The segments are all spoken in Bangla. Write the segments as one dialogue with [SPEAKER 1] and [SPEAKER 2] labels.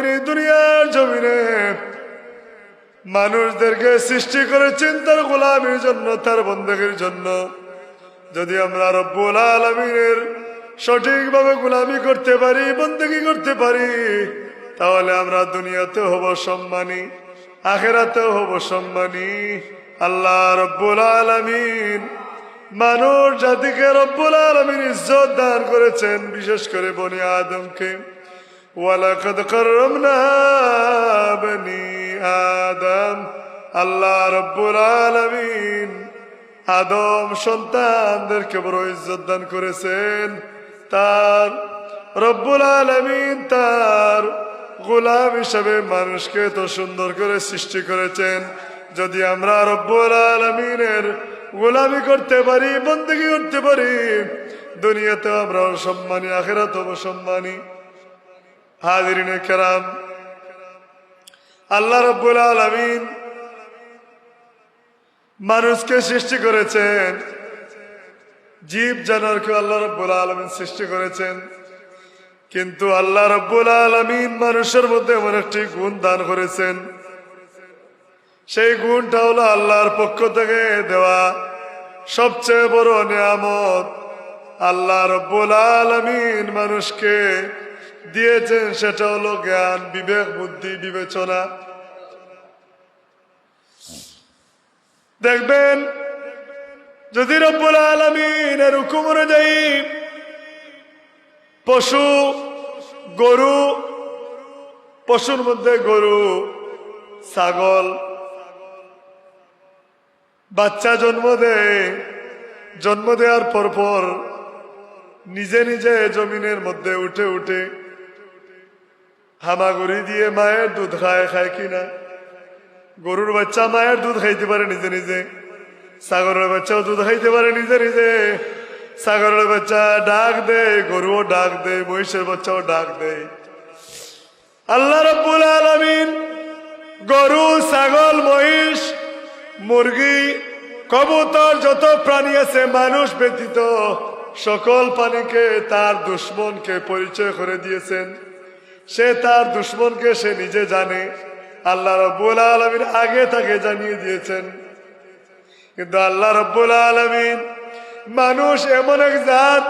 [SPEAKER 1] তিনি দুনিয়ার জমিনে মানুষদেরকে সৃষ্টি করেছেন তার গোলামীর জন্য, তার বন্দেগীর জন্য। যদি আমরা রব্বুল আলামিনের সঠিকভাবে গোলামি করতে পারি, বন্দেগী করতে পারি, তাহলে আমরা দুনিয়াতেও হব সম্মানী, আখিরাতেও হব সম্মানী। আল্লাহ রব্বুল আলামিন মানুষ জাতিকে রব্বুল আলামিন ইজ্জত দান করেছেন, বিশেষ করে বনি আদমকে। ওয়ালাকাদ কাররামনা বনি আদম। আল্লাহ রব্বুল আলামিন আদম সন্তানদেরকে বড় ইজ্জত দান করেছেন। তার রব্বুল আলামিন তার গোলাম হিসাবে মানুষকে তো সুন্দর করে সৃষ্টি করেছেন। যদি আমরা রব্বুল আলামিনের গোলামি করতে পারি, বন্দেগী করতে পারি, দুনিয়াতে আমরা সম্মানী, আখিরাতেও সম্মানী। হাজিরিনে কেরাম, আল্লাহ রব্বুল আলামিন মানুষকে সৃষ্টি করেছেন, জীব জানোয়ারকে আল্লাহ রব্বুল আলামিন সৃষ্টি করেছেন। কিন্তু আল্লাহ রব্বুল আলামিন মানুষের মধ্যে এমন একটি গুণ দান করেছেন, সেই গুণটা হলো আল্লাহর পক্ষ থেকে দেওয়া সবচেয়ে বড় নিয়ামত। আল্লাহ রব্বুল আলামিন মানুষকে দিয়েছেন, সেটা হলো জ্ঞান, বিবেক, বুদ্ধি, বিবেচনা। দেখবেন যদি রব্বুল আলামিনের হুকুম অনুযায়ী পশু, গরু, পশুর মধ্যে গরু, ছাগল বাচ্চা জন্ম দেওয়ার পরপর নিজে নিজে জমিনের মধ্যে উঠে উঠে হামাগুড়ি দিয়ে মায়ের দুধ খায় কিনা? গরুর বাচ্চা মায়ের দুধ খাইতে পারে নিজে নিজে, ছাগলের বাচ্চাও দুধ খাইতে পারে নিজে নিজে। ছাগলের বাচ্চা ডাক দেয়, গরুও ডাক দেয়, মহিষের বাচ্চাও ডাক দেয়। আল্লাহ রাব্বুল আলামিন গরু, ছাগল, মহিষ, মুরগি, কবুতর, যত প্রাণী আছে মানুষ ব্যতীত সকল প্রাণীকে তার দুশ্মনকে পরিচয় করে দিয়েছেন। সে তার দুশ্মনকে সে নিজে জানে, আল্লাহ রাব্বুল আলামিন আগে তাকে জানিয়ে দিয়েছেন। কিন্তু আল্লাহ রাব্বুল আলামিন মানুষ এমন এক জাত,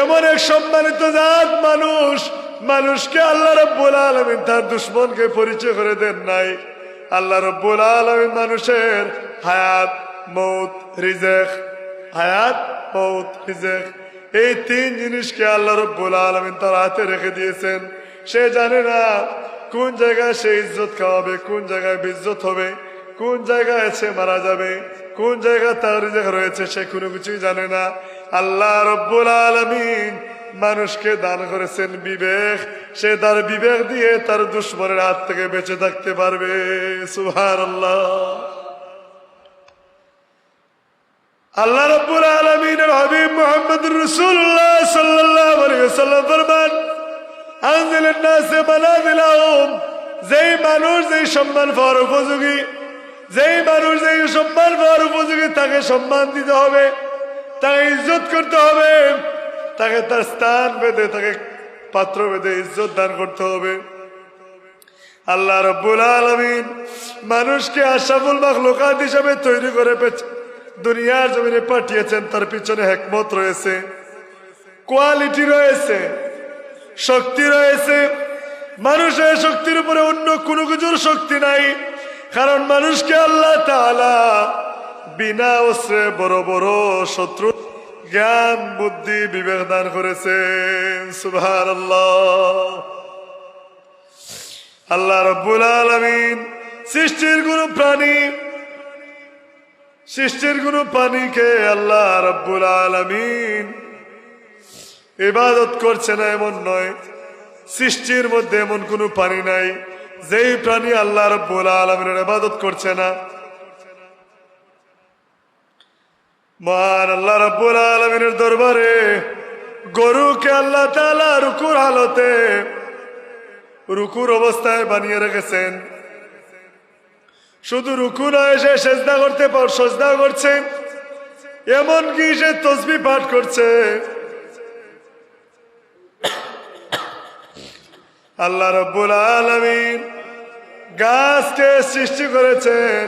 [SPEAKER 1] এমন এক সম্মানিত জাত, মানুষকে আল্লাহ রাব্বুল আলামিন তার দুশ্মনকে পরিচয় করে দেন নাই। আল্লাহ রাব্বুল আলামিন মানুষের হায়াত, মৌত, রিজেক, হায়াত, মৌত, রিজেক, এই তিন জিনিসকে আল্লাহ রাব্বুল আলামিন তার হাতে রেখে দিয়েছেন। সে জানে না কোন জায়গায় সে ইজ্জত খাওয়াবে, কোন জায়গায় বেইজ্জত হবে, কোন জায়গায় সে মারা যাবে, কোন জায়গায় তার রিজেক রয়েছে, সে কোনো কিছুই জানে না। আল্লাহ রাব্বুল আলামিন মানুষকে দান করেছেন বিবেক, সে তার বিবেক দিয়ে তার দুশ্মনের হাত থেকে বেঁচে থাকতে পারবে। সুবহানাল্লাহ। আল্লাহ রাব্বুল আলামিনের হাবিব মুহাম্মদুর রাসূলুল্লাহ সাল্লাল্লাহু আলাইহি ওয়াসাল্লাম ফরমান, আনজিলিন নাসে মানাজিলাহুম, যেই মানুষ যেই সম্মান পাওয়ার উপযোগী, যেই মানুষ যেই সম্মান পাওয়ার উপযোগী, তাকে সম্মান দিতে হবে, তাকে ইজ্জত করতে হবে, তাকে তার স্থান বেঁধে, তাকে পাত্র বেঁধে ইজ্জত দান করতে হবে। আল্লাহ রাব্বুল আলামিন মানুষকে আশরাফুল মাখলুকাত হিসেবে তৈরি করে দুনিয়ার জমিনে পাঠিয়েছেন। তার পিছনে হিকমত রয়েছে, কোয়ালিটি রয়েছে, শক্তি রয়েছে। মানুষের শক্তির উপরে অন্য কোনো কিছুর শক্তি নাই, কারণ মানুষকে আল্লাহ তাআলা বিনা অস্ত্রে বড় বড় শত্রু জ্ঞান, বুদ্ধি, বিবেক দান করেছেন। সুবহানাল্লাহ। আল্লাহ রাব্বুল আলামিন সৃষ্টির কোনো প্রাণীকে আল্লাহ রাব্বুল আলামিন ইবাদত করছে না এমন নয়। সৃষ্টির মধ্যে এমন কোনো প্রাণী নাই যেই প্রাণী আল্লাহ রাব্বুল আলামিনের ইবাদত করছে না। মহান আল্লাহ রাব্বুল আলামিনের দরবারে গরুকে আল্লাহ তাআলা রুকুর অবস্থায় বানিয়ে রেখেছেন। শুধু রুকু নয়, সে সেজদা করছে, এমনকি সে তাসবিহ পাঠ করছে। আল্লাহ রাব্বুল আলামিন গাছকে সৃষ্টি করেছেন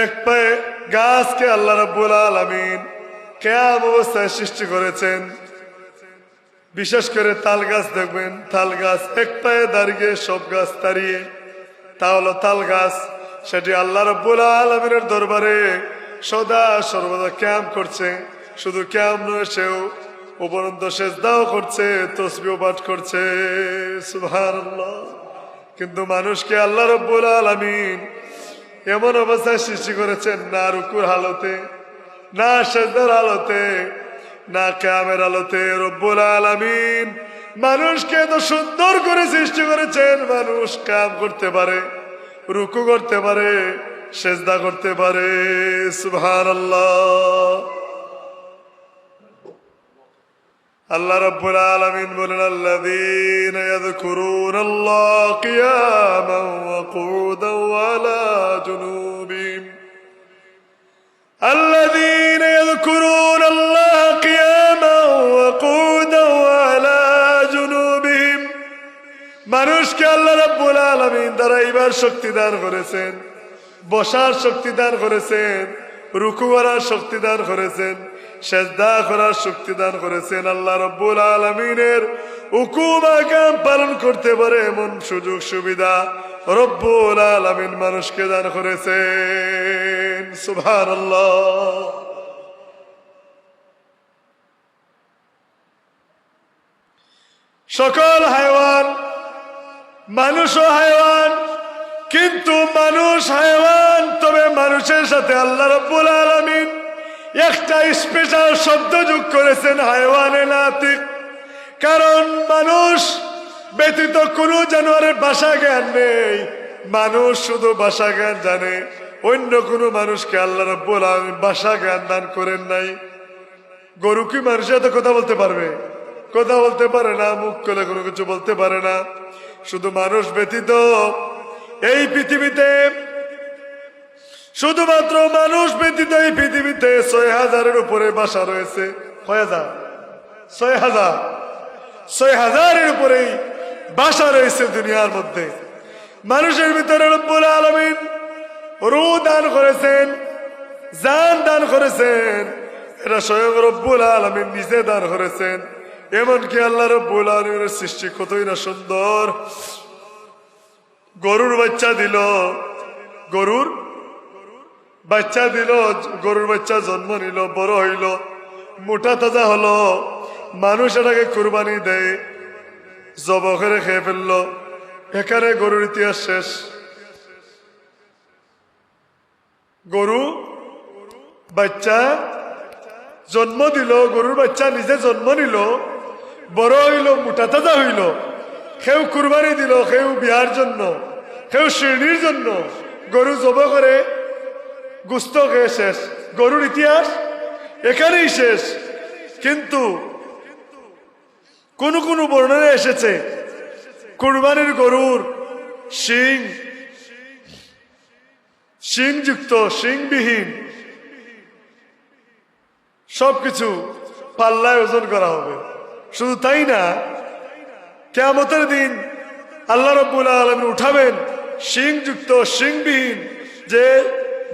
[SPEAKER 1] এক পায়ে। গাছকে আল্লাহ রাব্বুল আলামিন কিয়াম অবস্থায় সৃষ্টি করেছেন। বিশেষ করে তাল গাছ দেখবেন, তাল গাছ এক পায়ে দাঁড়িয়ে, সব গাছ দাঁড়িয়ে। তা হলো তাল গাছ, সেটি আল্লাহ রাব্বুল আলামিনের দরবারে সদা সর্বদা কিয়াম করছে। শুধু কিয়াম নয়, সেও উপরন্ত সেজদাও করছে, তাসবিহ পাঠ করছে, সুবহানাল্লাহ। কিন্তু মানুষকে আল্লাহ রাব্বুল আলামিন এমন অবস্থায় সৃষ্টি করেছেন, না রুকুর হালতে, না সেজদার হালতে, না কিয়ামের হালতে। রব্বুল আলামিন মানুষকে এত সুন্দর করে সৃষ্টি করেছেন, মানুষ কিয়াম করতে পারে, রুকু করতে পারে, সেজদা করতে পারে, সুবহানাল্লাহ। আল্লাহ রাব্বুল আলামিন বলেন, আল্লাযীনা ইয়াযকুরুনাল্লাহ কিয়ামান ওয়া কুউদান ওয়া আলা জুনুবিহিম। আল্লাযীনা ইয়াযকুরুনাল্লাহ কিয়ামান ওয়া কুউদান ওয়া আলা জুনুবিহিম। মানুষকে আল্লাহ রাব্বুল আলামিন দাঁড়াইবার শক্তি দান করেছেন, বসার শক্তি দান করেছেন, রুকু করার শক্তি দান করেছেন, সেজদা করার শক্তি দান করেছেন। আল্লাহ রাব্বুল আলামিনের হুকুম আহকাম পালন করতে পারে এমন সুযোগ সুবিধা রব্বুল আলামিন মানুষকে দান করেছেন, সুবহানাল্লাহ। সকল হায়াওয়ান, মানুষও হায়াওয়ান, কিন্তু মানুষ হায়াওয়ান, তবে মানুষের সাথে আল্লাহ রাব্বুল আলামিন একটা স্পেশাল শব্দ যোগ করেছেন, হায়াওয়ানে নাতিক। কারণ মানুষ ব্যতীত কোনো জানোয়ারের ভাষা জ্ঞান নেই, মানুষ শুধু ভাষা জ্ঞান জানে। অন্য কোনো মানুষকে আল্লাহ রাব্বুল আলামিন ভাষা জ্ঞান দান করেন নাই। গরু কি মানুষের সাথে কথা বলতে পারবে? কথা বলতে পারে না, মুখ খুলে কোনো কিছু বলতে পারে না। শুধু মানুষ ব্যতীত এই পৃথিবীতে, শুধুমাত্র মানুষ ব্যতীত এই পৃথিবীতে ৬,০০০-এর উপরে ভাষা রয়েছে। কয় হাজার? ৬,০০০। ৬,০০০-এর উপরেই ভাষা রয়েছে দুনিয়ার মধ্যে। মানুষের ভিতরে রব্বুল আলামিন রূহ দান করেছেন, জান দান করেছেন। এটা স্বয়ং রব্বুল আলামিন নিজে দান করেছেন। এমনকি আল্লাহ রব্বুল আলামিনের সৃষ্টি কতই না সুন্দর। গরুর বাচ্চা দিল, গরুর বাচ্চা দিল, গরুর বাচ্চা জন্ম নিল, বড় হইল, মোটা তাজা হলো। মানুষ এটাকে কুরবানি দেয়, জবাই করে খেয়ে ফেললো। এখানে গরুর ইতিহাস শেষ। গরু বাচ্চা জন্ম দিল, গরুর বাচ্চা নিজে জন্ম নিল, বড় হইল, মোটা তাজা হইল। কেউ কুরবানি দিল, কেউ বিয়ার জন্য, কেউ শ্রেণীর জন্য। গরু জবাই করে গোস্ত খেয়ে শেষ। গরুর ইতিহাস এখানেই শেষ। কিন্তু কোন কোন বর্ণনা এসেছে কুরবানির গরুর শিং যুক্ত, শিংবিহীন সবকিছু পাল্লায় ওজন করা হবে। শুধু তাই না, কিয়ামতের দিন আল্লাহ রাব্বুল আলামিন উঠাবেন শিং যুক্ত, শিংবিহীন, যে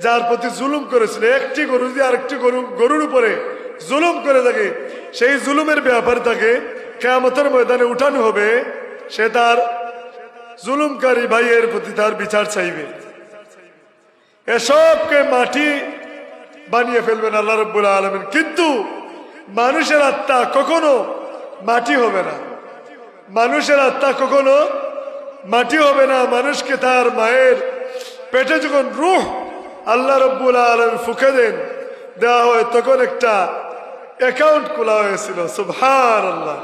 [SPEAKER 1] যার প্রতি জুলুম করেছিল, একটি গরু দিয়ে আরেকটি গরুর উপরে জুলুম করে থাকে, সেই জুলুমের ব্যাপারে তাকে কিয়ামতের ময়দানে উঠানো হবে। সে তার জুলুমকারী ভাইয়ের প্রতি তার বিচার চাইবে। এসবকে মাটি বানিয়ে ফেলবেন আল্লাহ রাব্বুল আলামিন। কিন্তু মানুষের আত্মা কখনো মাটি হবে না, মানুষের আত্মা কখনো মাটি হবে না। মানুষকে তার মায়ের পেটে যখন রূহ আল্লাহ রাব্বুল আলামিন ফুঁকে দেওয়া হয়, তখন একটা অ্যাকাউন্ট খোলা হয়েছিল, সুবহানাল্লাহ।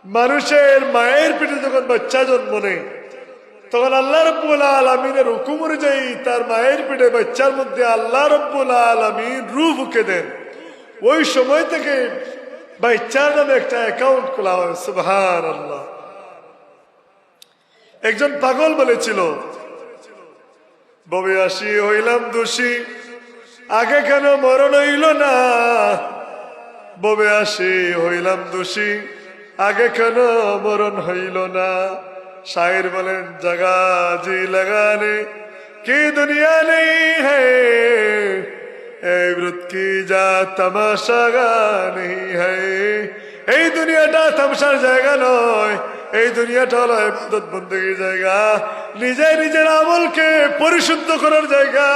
[SPEAKER 1] মানুষের মায়ের পেটে যখন বাচ্চা জন্ম নেয়, তখন আল্লাহ রাব্বুল আলামিনের হুকুম অনুযায়ী তার মায়ের পেটে বাচ্চার মধ্যে আল্লাহ রাব্বুল আলামিন রূহ ফুঁকে দেন। ওই সময় থেকে বাচ্চার নামে একটা অ্যাকাউন্ট খোলা হয়, সুবহানাল্লাহ। একজন পাগল বলেছিল, ববে আসি হইলাম দোষী, আগে কেন মরণ হইল না। ববে আসি হইলাম দোষী, আগে কেন মরণ হইল না। শায়ের বলেন জাগা জি লাগানে কি দুনিয়া নেই হ্যায় মৃত কি যা তামাশা গা নেই হ্যায়। এই দুনিয়াটা তামাশার জায়গা নয়, এই দুনিয়াটা হলো ইবাদত বন্দেগীর জায়গা, নিজে নিজের আমলকে পরিশুদ্ধ করার জায়গা,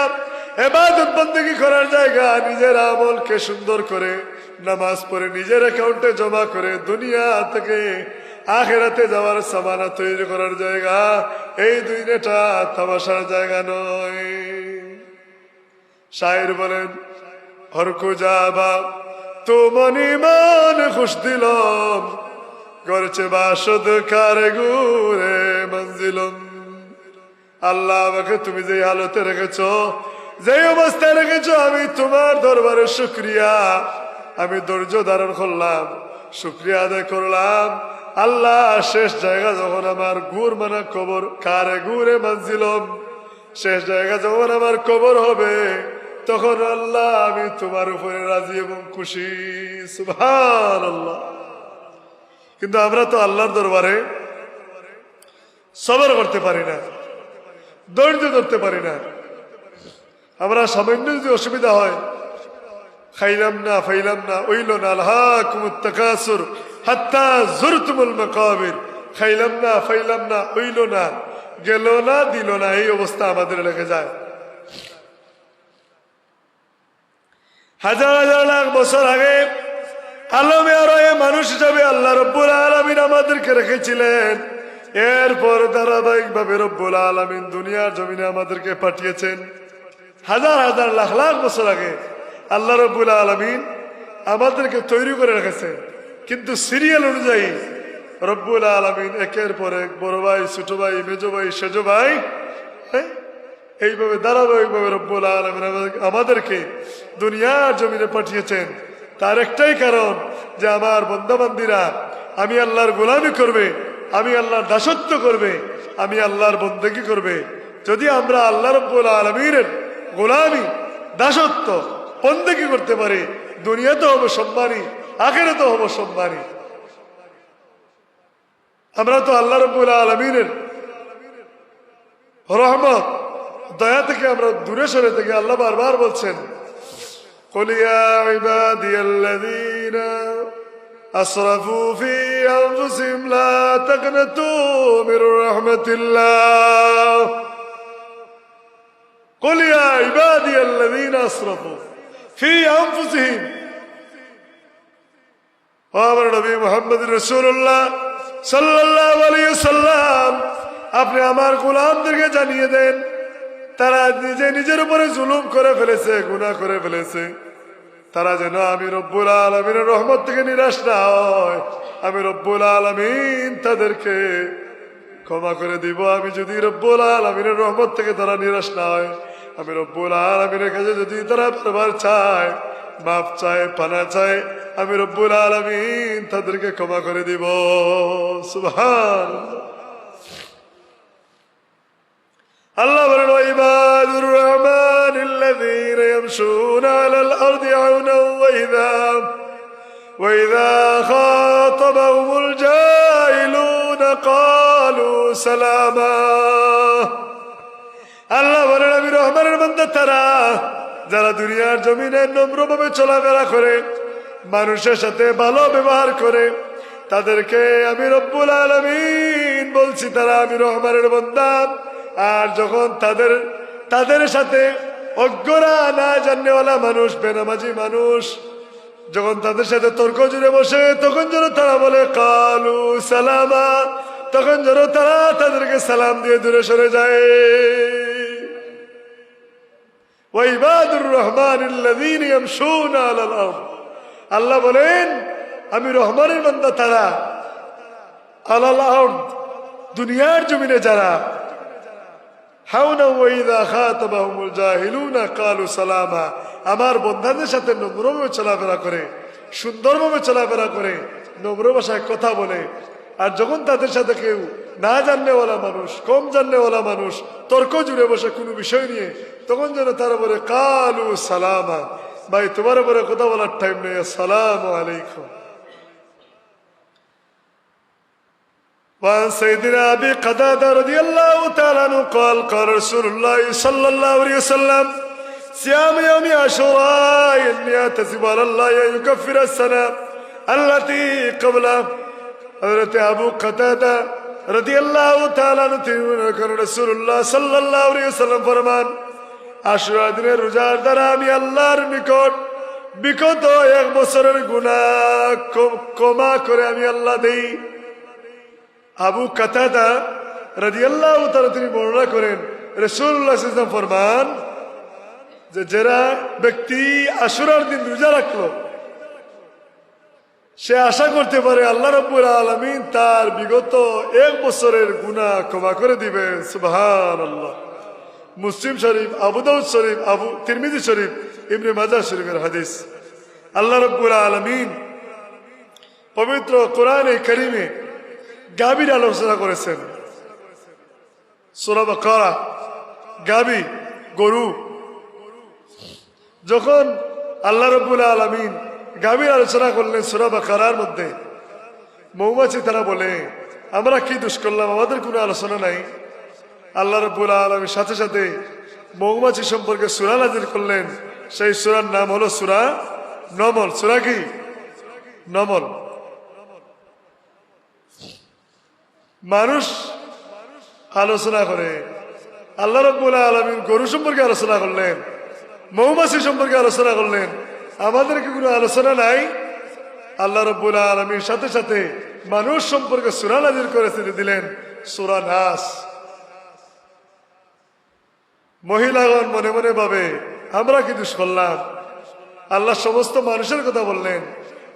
[SPEAKER 1] ইবাদত বন্দেগী করার জায়গা, নিজের আমলকে সুন্দর করে নামাজ পড়ে নিজের অ্যাকাউন্টে জমা করে দুনিয়া থেকে আখিরাতে যাওয়ার সামানা তৈরি করার জায়গা। এই দুনিয়াটা তামাশার জায়গা নয়। শায়ের বলেন হরকু যাবা তো মনি মান খুশ দিলম করছে বাসদ কারে গুরে মঞ্জিলম। আল্লাহ আমাকে তুমি যে হালতে রেখেছো, যে অবস্থায় রেখেছো, আমি তোমার দরবারে শুকরিয়া, আমি ধৈর্য ধারণ করলাম, শুকরিয়া আদায় করলাম। আল্লাহ শেষ জায়গা যখন আমার গুর মানে কবর, কারে গুরে মঞ্জিলম, শেষ জায়গা যখন আমার কবর হবে, তখন আল্লাহ আমি তোমার উপরে রাজি এবং খুশি। সুবহানাল্লাহ। কিন্তু আমরা তো আল্লাহর দরবারে সবর করতে পারি না, ধৈর্য ধরতে পারি না। আমরা সামান্য যদি অসুবিধা হয়, খাইলাম না ফাইলাম না ওইল না আলহাকুমুত তাকাসুর হাত্তা যুরতুমুল মাকাবির, খাইলাম না ফাইলাম না ওইল না গেল না দিল না, এই অবস্থা আমাদের লেগে যায়। হাজার হাজার লাখ বছর আগে আলমে আরয়ে মানুষ হিসাবে আল্লাহ রব্বুল আলামিন আমাদেরকে রেখেছিলেন। এরপর ধারাবাহিকভাবে রব্বুল আলামিন দুনিয়ার জমিনে আমাদেরকে পাঠিয়েছেন। হাজার হাজার লাখ লাখ বছর আগে আল্লাহ রব্বুল আলামিন আমাদেরকে তৈরি করে রেখেছেন। কিন্তু সিরিয়াল অনুযায়ী রব্বুল আলামিন একের পর এক বড় ভাই, ছোট ভাই, মেজ ভাই, সেজ ভাই, এইভাবে ধারাবাহিকভাবে রব্বুল আলামিন আমাদেরকে দুনিয়ার জমিনে পাঠিয়েছেন। তার একটাই কারণ যে আমার বন্দাবান্দিরা আমি আল্লাহর গোলামি করবে, আমি আল্লাহর দাসত্ব করবে, আমি আল্লাহর বন্দেগী করবে। যদি আমরা আল্লাহ রব্বুল আলামিনের গোলামি, দাসত্ব, বন্দেগী করতে পারি, দুনিয়াতে হবো সম্মানী, আখিরাতে হবো সম্মানী। আমরা তো আল্লাহ রব্বুল আলামিনের রহমত, দয়া থেকে আমরা দূরে সরে থেকে আল্লাহ বারবার বলছেন قل يا عبادي الذين أسرفوا في أنفسهم لا تقنطوا من رحمة الله قل يا عبادي الذين أسرفوا في أنفسهم। আমার নবী মুহাম্মদ রাসূলুল্লাহ সাল্লাল্লাহু আলাইহি ওয়াসাল্লাম, আপনি আমার গোলামদেরকে জানিয়ে দেন, তারা নিজে নিজের উপরে জুলুম করে ফেলেছে, গুনাহ করে ফেলেছে, তারা যেন আমি রব্বুল আলামিনের রহমত থেকে নিরাশ না হয়। আমি রব্বুল আলামিন তাদেরকে ক্ষমা করে দিব। আমি যদি রব্বুল আলামিনের রহমত থেকে তারা নিরাশ না হয়, আমি রব্বুল আলামিনের কাছে যদি তারা বারবার চায়, মাফ চায়, পানা চায়, আমি রব্বুল আলামিন তাদেরকে ক্ষমা করে দিব। সুবহানাল্লাহ। আল্লাহ বলেন ওয়াইবাদুর রহমানিল্লাযীনা ইয়ামশুনা আলাল আরদি আউনা ওয়া ইযা খাতাবাহুমুল জাহিলুনা ক্বালু সালামা। আল্লাহ বলেন আমি রহমানের বান্দা তারা যারা দুনিয়ার জমিনে নম্রভাবে চলাফেরা করে, মানুষের সাথে ভালো ব্যবহার করে, তাদেরকে আমি রব্বুল আলামিন বলছি তারা আমি রহমানের বান্দা। আর যখন তাদের সাথে অজ্ঞরা, না জাননেওয়ালা মানুষ, বেনামাজি মানুষ যখন তাদের সাথে তর্ক জুড়ে বসে, তখন যেন তারা বলে কালু সালামা, তখন যেন তারা তাদেরকে সালাম দিয়ে দূরে সরে যায়। ওয়াইবাদুর রহমানিল্লাযীনা ইয়ামশুনা আলাল আরদ। আল্লাহ বলেন আমি রহমানের বান্দা তারা, আলাল আরদ দুনিয়ার জমিনে যারা, হাওনা ওয়া ইযা খাতাবাহুমুল জাহিলুনা ক্বালু সালামা, আমার বন্ধাদের সাথে নম্রভাবে চলাফেরা করে, সুন্দরভাবে চলাফেরা করে, নম্র ভাষায় কথা বলে। আর যখন তাদের সাথে কেউ না জাননেওয়ালা মানুষ, কম জাননেওয়ালা মানুষ তর্ক জুড়ে বসে কোনো বিষয় নিয়ে, তখন যেন তারা বলে ক্বালু সালামা, ভাই তোমার উপরে কথা বলার টাইম নেই, আসসালামু আলাইকুম। وعن سيدنا أبي قتادة رضي الله تعالى عنه قال قال رسول الله صلى الله عليه وسلم صيام يوم عاشوراء إني أحتسب على الله أن يكفر السنة التي قبله حضرت আবু কাতাদা রাদিয়াল্লাহু তাআলা আনহু রাসূলুল্লাহ সাল্লাল্লাহু আলাইহি ওয়াসাল্লাম ফরমান আশুরা দিনের রোজার দ্বারা আমি আল্লাহর নিকট বিগত এক বছরের গুনাহ ক্ষমা করে আমি আল্লাহ দেই। আবু কাতাদা রাদিয়াল্লাহু তাআলা তিনি বর্ণনা করেন রাসূলুল্লাহ সাল্লাল্লাহু আলাইহি ওয়াসাল্লাম ফরমান যে যারা ব্যক্তি আশুরার দিন রোজা রাখলো সে আশা করতে পারে আল্লাহ রাব্বুল আলামিন তার বিগত এক বছরের গুনাহ ক্ষমা করে দিবেন। সুবহানাল্লাহ। মুসলিম শরীফ, আবু দাউদ শরীফ, আবু তিরমিজি শরীফ, ইবনে মাজাহ শরীফের হাদিস। আল্লাহ রাব্বুল আলামিন পবিত্র কোরআনে কারীমে গাভীর আলোচনা করেছেন। সূরা বাকারা, গাভী, গরু। যখন আল্লাহ রাব্বুল আলামিন গাভীর আলোচনা করলেন সূরা বাকারার মধ্যে, মৌমাছি তারা বলে আমরা কি দোষ করলাম, আমাদের কোনো আলোচনা নাই। আল্লাহ রাব্বুল আলামিন সাথে সাথে মৌমাছি সম্পর্কে সূরা নাযিল করলেন। সেই সূরার নাম হলো সূরা নমল। সূরা কি? নমল। মানুষ আলোচনা করে, আল্লাহ রাব্বুল আলামিন গরু সম্পর্কে আলোচনা করলেন, মৌমাছি সম্পর্কে আলোচনা করলেন, আমাদের কি কোনো আলোচনা নাই? আল্লাহ রাব্বুল আলামিন সাথে সাথে মানুষ সম্পর্কে সূরা নাযিল করে দিলেন সূরা নাস। মহিলাগণ মনে মনে ভাবে আমরা কি দোষ করলাম? আল্লাহ সমস্ত মানুষের কথা বললেন,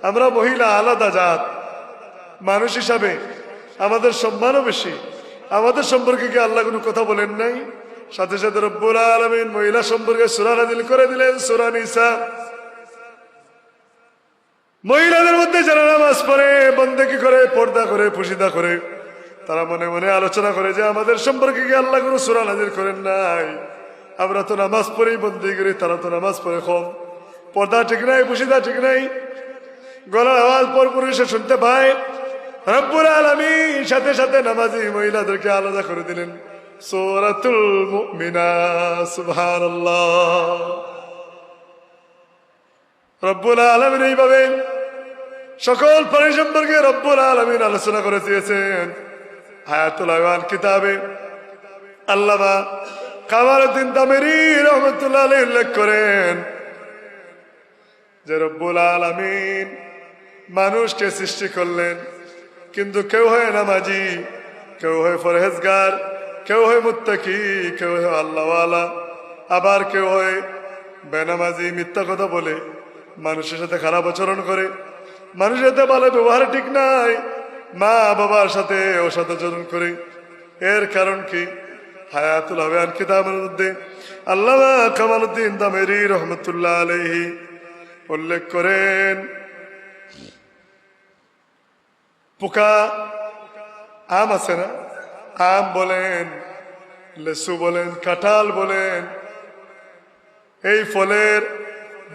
[SPEAKER 1] আমরা মহিলা আলাদা জাত, মানুষ হিসাবে আমাদের সম্মানও বেশি, আমাদের সম্পর্কে কি আল্লাহ কোনো কথা বলেন নাই? সাথে সাথে রব্বুল আলামিন মহিলা সম্পর্কে সূরা নাযিল করে দিলেন সূরা নিসা। মহিলাদের মধ্যে যারা নামাজ পড়ে, বন্দেগী করে, পর্দা করে, পুশিদা করে, তারা মনে মনে আলোচনা করে যে আমাদের সম্পর্কে কি আল্লাহ কোনো সূরা নাযিল করেন নাই? আমরা তো নামাজ পড়ি, বন্দেগী করি, তারা তো নামাজ পড়ে কম, পর্দা ঠিক নাই, পুশিদা ঠিক নাই, গলার আওয়াজ পর পুরুষে শুনতে পায়। রব্বুল আলামিন সাথে সাথে নামাজি মহিলাদেরকে আলাদা করে দিলেন সূরাতুল মুমিনাত। সুবহানাল্লাহ। রব্বুল আলামিন এইভাবে সকল প্রাণী সম্পর্কে রব্বুল আলামিন আলোচনা করে দিয়েছেন। হায়াতুল আওয়াল কিতাবে আল্লামা কামালউদ্দিন তামেরি রাহমাতুল্লাহ আলাইহি উল্লেখ করেন যে রব্বুল আলামিন মানুষকে সৃষ্টি করলেন, কিন্তু কেউ হয় নামাজি, কেউ হয় পরহেজগার, কেউ হয় মুত্তাকি, কেউ হয় আল্লাহওয়ালা, আবার কেউ হয় বেনামাজি, মিথ্যা কথা বলে, মানুষের সাথে খারাপ আচরণ করে, মানুষের সাথে ভালো ব্যবহার ঠিক নাই, মা বাবার সাথে অসৎ আচরণ করে। এর কারণ কি? হায়াতুল আওয়াল কিতাবের মধ্যে আল্লামা কামালউদ্দিন তামেরি রাহমাতুল্লাহ আলাইহি উল্লেখ করেন পোকা, আম আছে না, আম বলেন, লেসু বলেন, কাঁঠাল বলেন, এই ফলের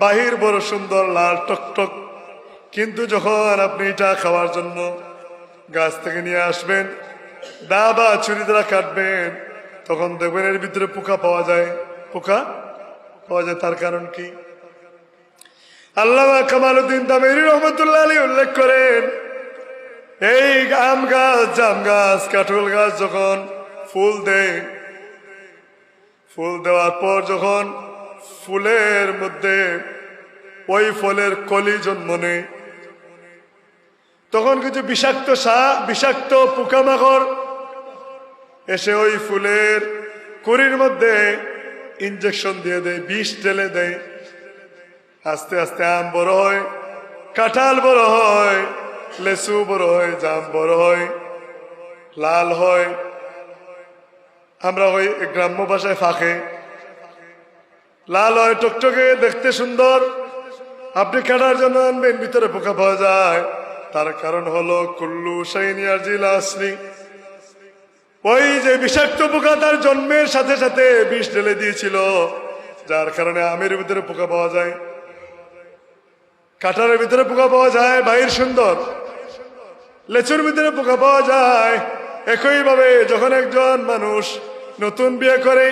[SPEAKER 1] বাহির বড় সুন্দর লাল টকটক, কিন্তু যখন আপনি এটা খাওয়ার জন্য গাছ থেকে নিয়ে আসবেন, দা বা ছুরি দ্বারা কাটবেন, তখন দেখবেন এর ভিতরে পোকা পাওয়া যায়। পোকা পাওয়া যায়, তার কারণ কি? আল্লামা কামালউদ্দিন তামেরি রাহমাতুল্লাহ আলাইহি উল্লেখ করেন এই আম গাছ, জাম গাছ, কাঁঠাল গাছ যখন ফুল দেয়, ফুল দেওয়ার পর যখন ফুলের মধ্যে ওই ফলের কলি জন্ম নেয়, তখন কিছু বিষাক্ত পোকামাকড় এসে ওই ফুলের কুড়ির মধ্যে ইনজেকশন দিয়ে দেয়, বিষ ঢেলে দেয়। আস্তে আস্তে আম বড় হয়, কাঁঠাল বড় হয়, লেসু বড় হয়, জাম বড় হয়, লাল হয়। আমরা ওই গ্রাম্য ভাষায় ফাঁকে লাল হয়, টকটকে, দেখতে সুন্দর। আপনি কাটার জন্য আনবেন, ভিতরে পোকা পাওয়া যায়। তার কারণ হলো কুল্লু শাইইন ইয়ারজি ইলা আসলি, ওই যে বিষাক্ত পোকা তার জন্মের সাথে সাথে বিষ ঢেলে দিয়েছিল, যার কারণে আমের ভিতরে পোকা পাওয়া যায়, কাঁঠালের ভিতরে পোকা পাওয়া যায়, বাইর সুন্দর, লেচুর ভিতরে পোকা পাওয়া যায়, একইভাবে যখন একজন মানুষ নতুন বিয়ে করে,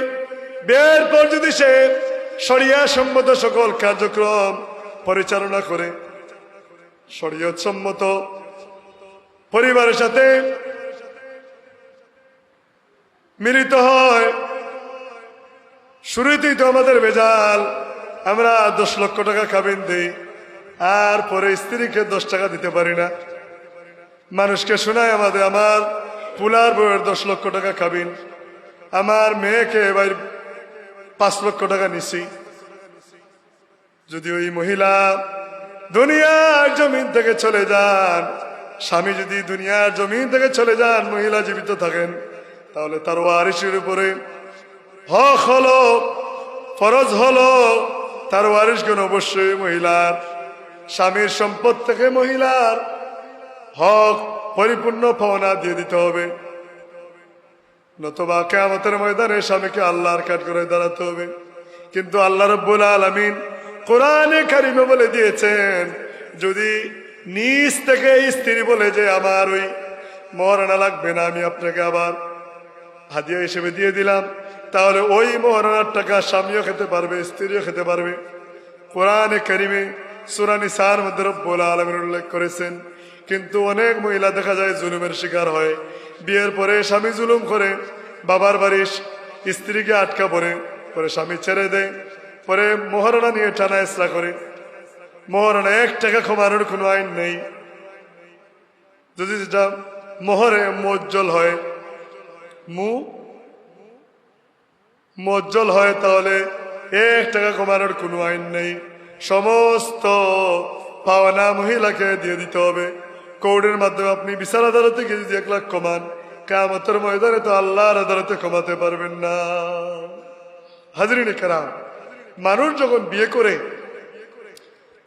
[SPEAKER 1] বিয়ের পর যদি সে শরিয়া সম্মত সকল কার্যক্রম পরিচালনা করে, শরীয়ত সম্মত পরিবারের সাথে মিলিত হয়, শুরুতেই তো আমাদের ভেজাল, আমরা 10 লক্ষ টাকা কাবিন দিই, আর পরে স্ত্রীকে 10 টাকা দিতে পারি না। মানুষকে শোনায় আমার পুলার বউয়ের 10 লক্ষ টাকা কাবিন, আমার মেয়েকে এবার 5 লক্ষ টাকা নিছি। যদি ওই মহিলা দুনিয়ার জমিন থেকে চলে যান, স্বামী যদি দুনিয়ার জমিন থেকে চলে যান, মহিলা জীবিত থাকেন, তাহলে তার ওয়ারিসের উপরে হক হলো, ফরজ হলো, তার ওয়ারিসগণ অবশ্যই মহিলার স্বামীর সম্পদ থেকে মহিলার হক পরিপূর্ণ পাওনা দিয়ে দিতে হবে, নতুবা কিয়ামতের ময়দানে স্বামীকে আল্লাহর কাঠ করে দাঁড়াতে হবে। কিন্তু আল্লাহ রাব্বুল আলামিন কোরআনে কারিমে বলে দিয়েছেন, যদি নিজ থেকে স্ত্রী বলে যে আমার ওই মহারণা লাগবে না, আমি আপনাকে আবার হাদিয়া হিসেবে দিয়ে দিলাম, তাহলে ওই মহারণার টাকা স্বামীও খেতে পারবে, স্ত্রীও খেতে পারবে। কোরআনে কারিমে সূরা নিসার মধ্যে রব্বুল আলামিন উল্লেখ করেছেন। কিন্তু অনেক মহিলা দেখা যায় জুলুমের শিকার হয়, বিয়ের পরে স্বামী জুলুম করে, বাবার বাড়ির স্ত্রীকে আটকা পড়ে, পরে স্বামী ছেড়ে দেয়, পরে মহারণা নিয়ে টানা ইসরা করে। মহারণা 1 টাকা কমানোর কোনো আইন নেই। যদি যেটা মোহরে মোজ্জল হয়, মোজ্জল হয়, তাহলে 1 টাকা কমানোর কোনো আইন নেই। সমস্ত পাওনা মহিলাকে দিয়ে দিতে হবে। কোর্টের মাধ্যমে আপনি বিচার আদালতে গিয়ে যদি 1 লাখ কমান, কিয়ামতের ময়দানে তো আল্লাহর আদালতে কমাতে পারবেন না। হাজরিনে কেরাম, মানুষ যখন বিয়ে করে,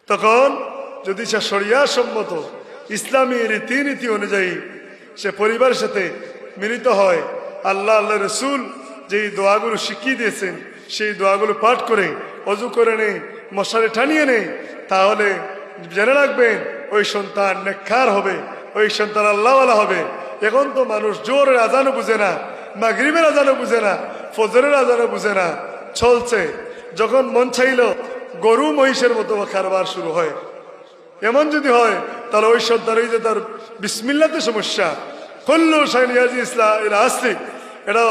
[SPEAKER 1] তখন যদি সে শরিয়া সম্মত ইসলামী রীতিনীতি অনুযায়ী সে পরিবারের সাথে মিলিত হয়, আল্লাহ রসুল যেই দোয়াগুলো শিখিয়ে দিয়েছেন সেই দোয়াগুলো পাঠ করে, অজু করে নেই, মশারি টানিয়ে নেই, তাহলে জেনে রাখবেন ওই সন্তান নেককার হবে, ওই সন্তান আল্লাহওয়ালা হবে। এখন তো মানুষ জোরের আজানও বুঝে না, মাগরিবের আজানও বুঝে না, ফজরের আজানও বুঝে না, চলছে। যখন মন চাইল গরু মহিষের মতো কারবার শুরু হয়। এমন যদি হয়, তাহলে ওই সন্তান, ওই যে তার বিসমিল্লাতে সমস্যা, কল্লু শাইন ইয়াজি ইসলাম এরা আসলি, এটা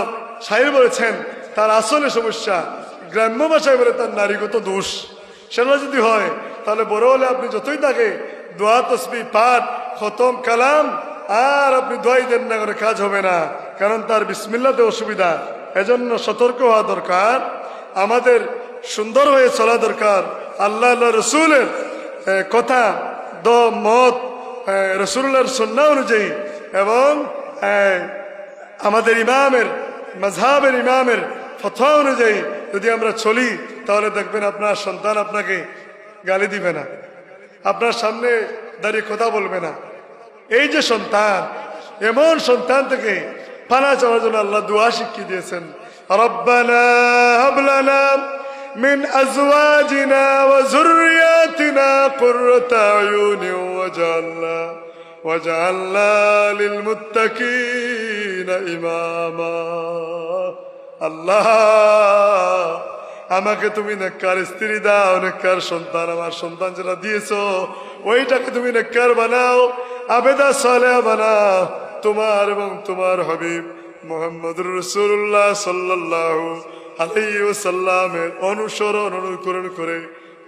[SPEAKER 1] শাইর বলেছেন তার আসলে সমস্যা, গ্রাম্য ভাষায় বলে তার নারীগত দোষ। সেটা যদি হয়, তাহলে বড় হলে আপনি যতই তাকে দোয়া তসবিহ পাঠ খতম কালাম আর আপনি দোয়াই দেন না, করে কাজ হবে না, কারণ তার বিসমিল্লাতে অসুবিধা। এজন্য সতর্ক হওয়া দরকার, আমাদের সুন্দর হয়ে চলা দরকার। আল্লাহ রসুলের কথা মত, রসুল্লাহর সুন্নাহ অনুযায়ী এবং আমাদের ইমামের মাযহাবের ইমামের ফতোয়া অনুযায়ী যদি আমরা চলি, তাহলে দেখবেন আপনার সন্তান আপনাকে গালি দিবে না, আপনার সামনে দাঁড়িয়ে কথা বলবে না। এই যে সন্তান, এমন সন্তান থেকে পানা চাওয়ার জন্য আল্লাহ দোয়া শিখিয়ে দিয়েছেন, রব্বানা হাব লানা মিন আজওয়াজিনা ওয়া যুররিয়াতিনা কুররাতা আয়ুনি ওয়াজআলনা লিল মুত্তাকিনা ইমামা। আল্লাহ, আমাকে তুমি নেককার স্ত্রী দাও, নেককার সন্তান, আমার সন্তান যেটা দিয়েছো ওইটাকে তুমি নেককার বানাও, আবেদা সালেহা বানাও, তোমার এবং তোমার হাবিব মুহাম্মদুর রাসূলুল্লাহ সাল্লাল্লাহু আলাইহি ওয়াসাল্লামের অনুসরণ অনুকরণ করে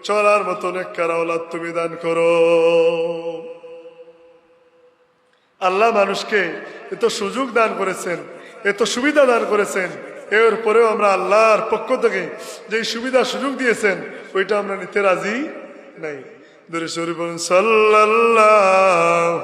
[SPEAKER 1] চলার মতো নেককার আওলাদ তুমি দান করো। আল্লাহ মানুষকে এত সুযোগ দান করেছেন, এত সুবিধা দান করেছেন, এর পরেও আমরা আল্লাহর পক্ষ থেকে যে সুবিধা সুযোগ দিয়েছেন ওইটা আমরা নিতে রাজি নাই। দরুদ শরীফ সাল্লাল্লাহু